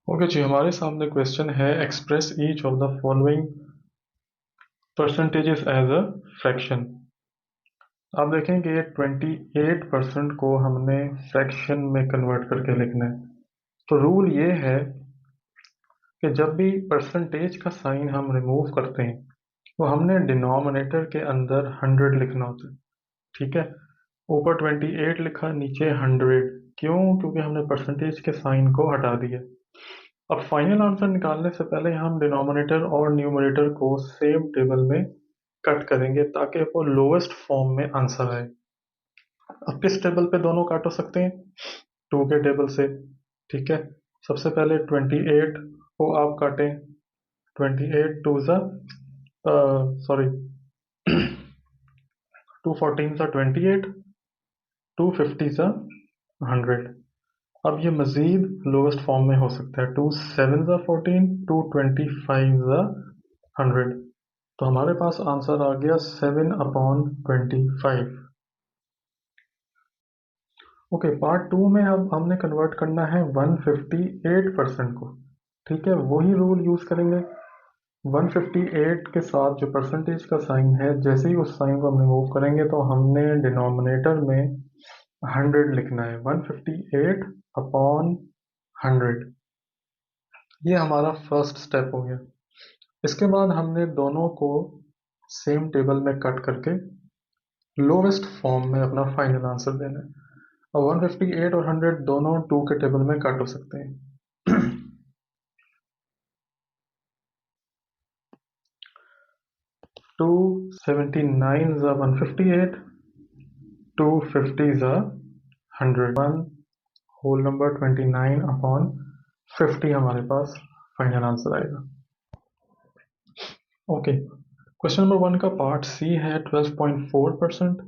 Okay जी, हमारे सामने question है express each of the following percentages as a fraction. आप देखेंगे 28% को हमने फ्रैक्शन में कन्वर्ट करके लिखना है। तो रूल ये है कि जब भी परसेंटेज का साइन हम रिमूव करते हैं तो हमने डिनोमिनेटर के अंदर 100 लिखना होता है। ठीक है, ऊपर 28 लिखा, नीचे 100। क्यों? क्योंकि हमने परसेंटेज के साइन को हटा दिया। अब फाइनल आंसर निकालने से पहले हम डिनोमिनेटर और न्यूमरेटर को सेम टेबल में कट करेंगे ताकि वो लोएस्ट फॉर्म में आंसर आए। अब किस टेबल पे दोनों काट हो सकते हैं? टू के टेबल से। ठीक है, सबसे पहले 28 को आप काटें। 28 टू ज़ा सॉरी 214 ज़ा 28, 250 ज़ा 100। अब ये मजीद लोएस्ट फॉर्म में हो सकता है। 2 7 ज़ा 14, 225 ज़ा 100। तो हमारे पास आंसर आ गया 7/25। ओके, पार्ट टू में अब हमने कन्वर्ट करना है 158% को। ठीक है, वही रूल यूज करेंगे। 158 के साथ जो परसेंटेज का साइन है, जैसे ही उस साइन को हम रिमूव करेंगे तो हमने डिनोमिनेटर में 100 लिखना है। 158/100। ये हमारा फर्स्ट स्टेप हो गया। इसके बाद हमने दोनों को सेम टेबल में कट करके लोवेस्ट फॉर्म में अपना फाइनल आंसर देना है। अब 158 और 100 दोनों टू के टेबल में काट हो सकते हैं। 279 ज़ा 158, 250 ज़ा 100। 1 होल नंबर 29/50 हमारे पास फाइनल आंसर आएगा। ओके, क्वेश्चन नंबर 1 का पार्ट सी है 12.4%।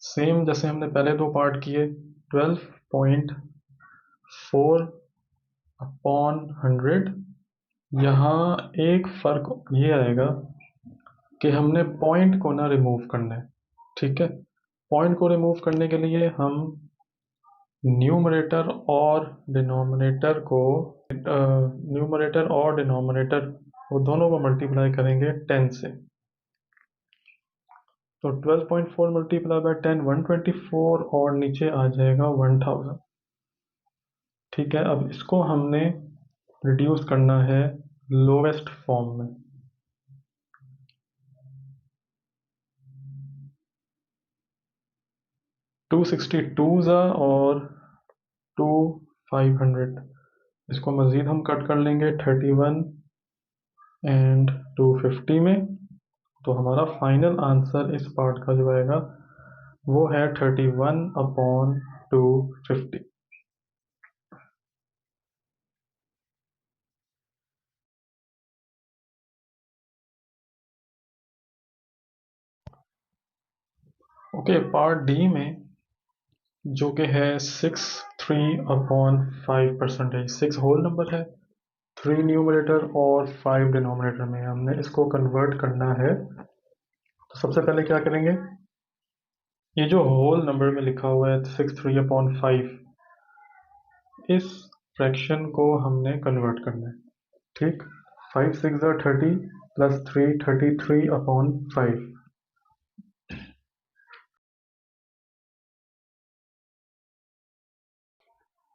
सेम जैसे हमने पहले दो पार्ट किए, 12.4/100। यहाँ एक फर्क ये आएगा कि हमने पॉइंट को ना रिमूव करना है। ठीक है, पॉइंट को रिमूव करने के लिए हम न्यूमरेटर और डिनोमिनेटर को न्यूमरेटर और डिनोमिनेटर वो दोनों को मल्टीप्लाई करेंगे 10 से। तो 12.4 मल्टीप्लाई बाय 10 124 और नीचे आ जाएगा 1000। ठीक है, अब इसको हमने रिड्यूस करना है लोवेस्ट फॉर्म में। 262 ज़ा और 500। इसको मज़ीद हम कट कर लेंगे 31 एंड 250 में। तो हमारा फाइनल आंसर इस पार्ट का जो आएगा वो है 31/250। ओके, पार्ट डी में जो कि है 63/5%। 6 होल नंबर है, 3 न्यूमरेटर और 5 डिनोमिनेटर में हमने इसको कन्वर्ट करना है। तो सबसे पहले क्या करेंगे, ये जो होल नंबर में लिखा हुआ है 63/5, इस फ्रैक्शन को हमने कन्वर्ट करना है। ठीक, 5 6 30 प्लस 3 33/5।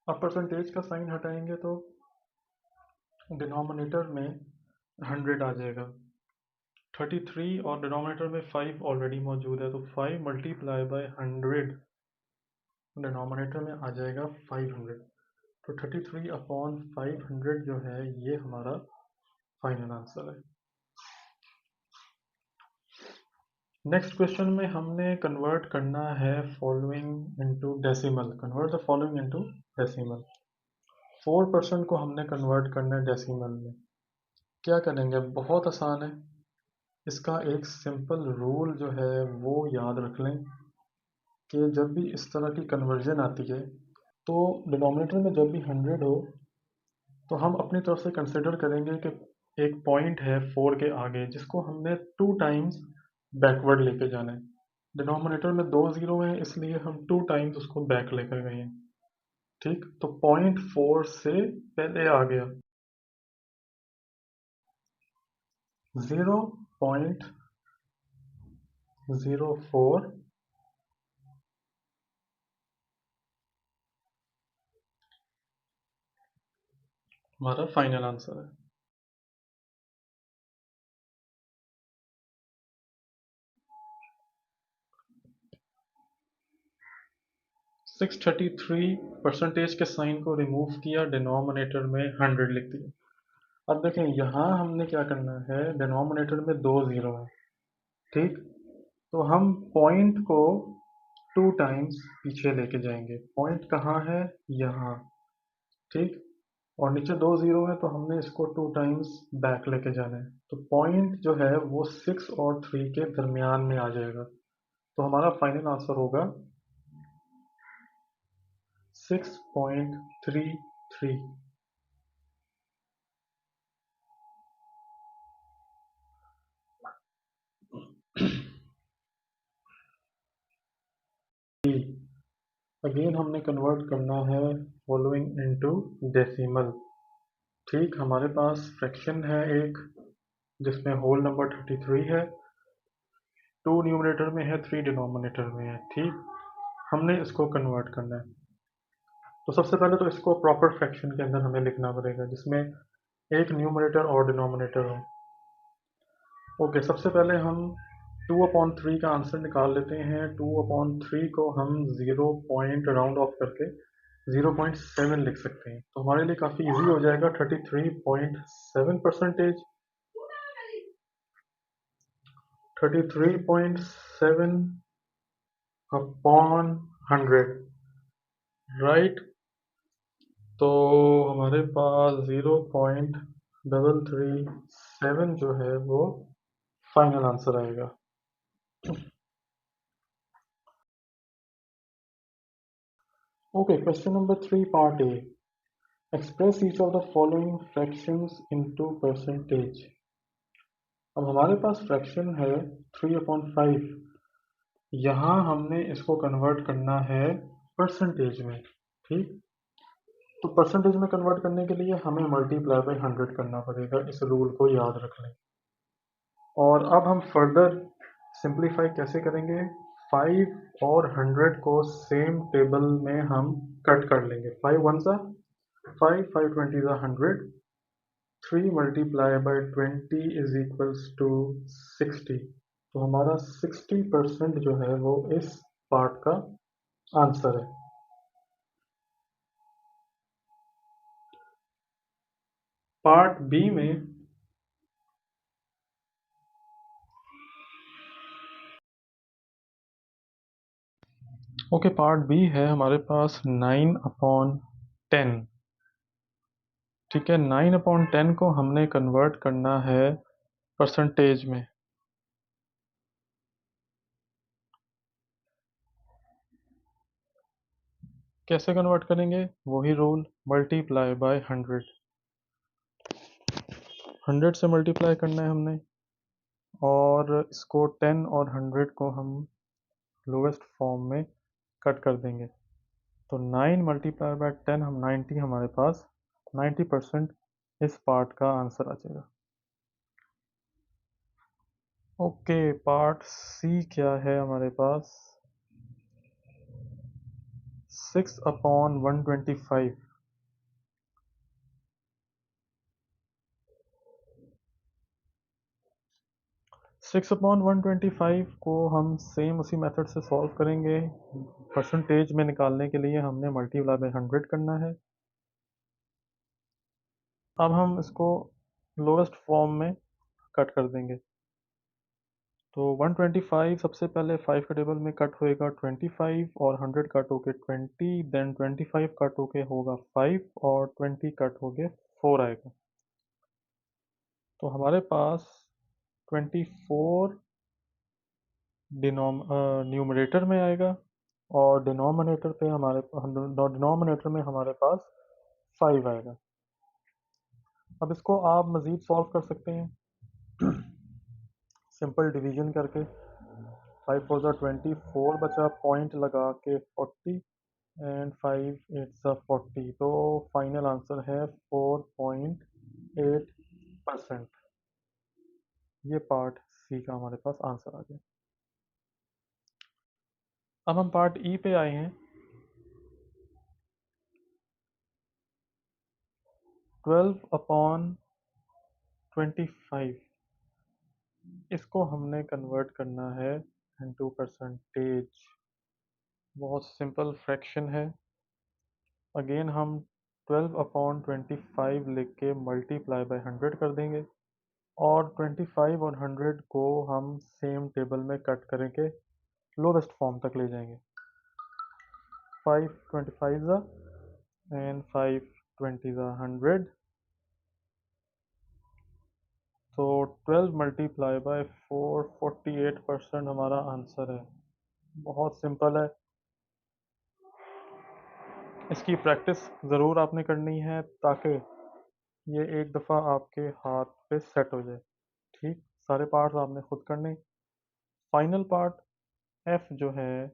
अब परसेंटेज का साइन हटाएंगे तो डिनोमिनेटर में 100 आ जाएगा। 33 और डिनोमिनेटर में 5 ऑलरेडी मौजूद है, तो 5 मल्टीप्लाई बाय 100 डिनोमिनेटर में आ जाएगा 500। तो 33/500 जो है ये हमारा फाइनल आंसर है। नेक्स्ट क्वेश्चन में हमने कन्वर्ट करना है following into decimal. Convert the following into decimal. 4% को हमने कन्वर्ट करना है डेसिमल में। क्या करेंगे? बहुत आसान है। इसका एक सिंपल रूल जो है वो याद रख लें कि जब भी इस तरह की कन्वर्जन आती है तो डिनोमिनेटर में जब भी 100 हो तो हम अपनी तरफ से कंसिडर करेंगे कि एक पॉइंट है 4 के आगे जिसको हमने 2 टाइम्स बैकवर्ड लेके जाना है। डिनोमिनेटर में 2 जीरो हैं, इसलिए हम 2 टाइम्स उसको बैक लेकर गए हैं। ठीक, तो 0.4 से पहले आ गया 0.04 हमारा फाइनल आंसर है। 633 के साइन को रिमूव किया, डिनोमिनेटर में 100 लिख दिया। अब देखें यहाँ हमने क्या करना है, डिनोमिनेटर में 2 जीरो है, ठीक, तो हम पॉइंट को 2 टाइम्स पीछे लेके जाएंगे। पॉइंट कहाँ है, यहाँ, ठीक, और नीचे 2 जीरो है तो हमने इसको 2 टाइम्स बैक लेके जाना है। तो पॉइंट जो है वो 6 और 3 के दरमियान में आ जाएगा, तो हमारा फाइनल आंसर होगा 6.33। अगेन हमने कन्वर्ट करना है फॉलोइंग इनटू डेसिमल। ठीक, हमारे पास फ्रैक्शन है एक जिसमें होल नंबर 33 है, 2 न्यूमरेटर में है, 3 डिनोमिनेटर में है। ठीक, हमने इसको कन्वर्ट करना है, तो सबसे पहले तो इसको प्रॉपर फ्रैक्शन के अंदर हमें लिखना पड़ेगा जिसमें एक न्यूमरेटर और डिनोमिनेटर हो। ओके, सबसे पहले हम 2/3 का आंसर निकाल लेते हैं। 2/3 को हम 0 पॉइंट राउंड ऑफ करके 0.7 लिख सकते हैं, तो हमारे लिए काफ़ी इजी हो जाएगा। 33.7%, 33.7 अपॉन 100, राइट, तो हमारे पास 0.337 जो है वो फाइनल आंसर आएगा। Okay, question number 3 part A, express each of the following fractions into percentage. अब हमारे पास फ्रैक्शन है 3/5, यहाँ हमने इसको कन्वर्ट करना है परसेंटेज में। ठीक, तो परसेंटेज में कन्वर्ट करने के लिए हमें मल्टीप्लाई बाय 100 करना पड़ेगा, इस रूल को याद रख लें। और अब हम फर्दर सिंप्लीफाई कैसे करेंगे, 5 और 100 को सेम टेबल में हम कट कर लेंगे। 5 1 सा 5, 5 20 सा 100, 3 multiply by 20 is equals to 60, तो हमारा 60% जो है वो इस पार्ट का आंसर है। पार्ट बी में ओके, पार्ट बी है हमारे पास 9/10। ठीक है, 9/10 को हमने कन्वर्ट करना है परसेंटेज में। कैसे कन्वर्ट करेंगे, वही रूल, मल्टीप्लाई बाय 100, 100 से मल्टीप्लाई करना है हमने, और इसको 10 और 100 को हम लोवेस्ट फॉर्म में कट कर देंगे, तो 9 मल्टीप्लाई बाय 10 हम 90, हमारे पास 90% इस पार्ट का आंसर आ जाएगा। ओके, पार्ट सी क्या है हमारे पास, 6/125। 6/125 को हम सेम उसी मेथड से सॉल्व करेंगे। परसेंटेज में निकालने के लिए हमने मल्टीप्लाई बाय 100 करना है। अब हम इसको लोवेस्ट फॉर्म में कट कर देंगे, तो 125 सबसे पहले 5 के टेबल में कट होएगा 25, और 100 कट होके 20, देन 25 कट होके होगा 5, और 20 कट होके 4 आएगा, तो हमारे पास 24 न्यूमरेटर में आएगा, और डिनोमिनेटर में हमारे पास 5 आएगा। अब इसको आप मज़ीद सॉल्व कर सकते हैं सिंपल डिवीजन करके। 5 4 ज़ा 24 बचा, पॉइंट लगा के 40, एंड 5 8 40, तो फाइनल आंसर है 4.8%। ये पार्ट सी का हमारे पास आंसर आ गया। अब हम पार्ट ई पे आए हैं। 12/25, इसको हमने कन्वर्ट करना है इनटू परसेंटेज। बहुत सिंपल फ्रैक्शन है। अगेन हम 12/25 लिख के मल्टीप्लाई बाय 100 कर देंगे, और 25 और 100 को हम सेम टेबल में कट करके लोवेस्ट फॉर्म तक ले जाएंगे। 5 25 एंड 5 20 100, तो 12 मल्टीप्लाई बाय 4 48% हमारा आंसर है। बहुत सिंपल है। इसकी प्रैक्टिस ज़रूर आपने करनी है ताकि ये एक दफ़ा आपके हाथ पे सेट हो जाए। ठीक, सारे पार्ट्स आपने खुद करने। फाइनल पार्ट एफ जो है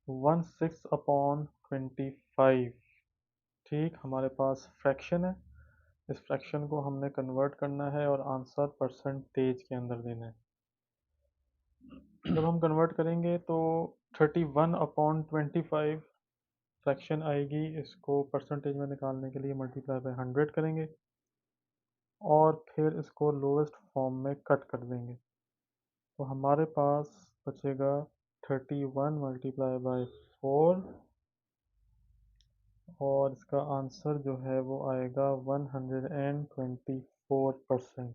1/6/25। ठीक, हमारे पास फ्रैक्शन है। इस फ्रैक्शन को हमने कन्वर्ट करना है और आंसर परसेंटेज के अंदर देना है। जब हम कन्वर्ट करेंगे तो 31/25 फ्रैक्शन आएगी। इसको परसेंटेज में निकालने के लिए मल्टीप्लाई बाय 100 करेंगे और फिर इसको लोवेस्ट फॉर्म में कट कर देंगे। तो हमारे पास बचेगा 31 मल्टीप्लाई बाय 4, और इसका आंसर जो है वो आएगा 124%।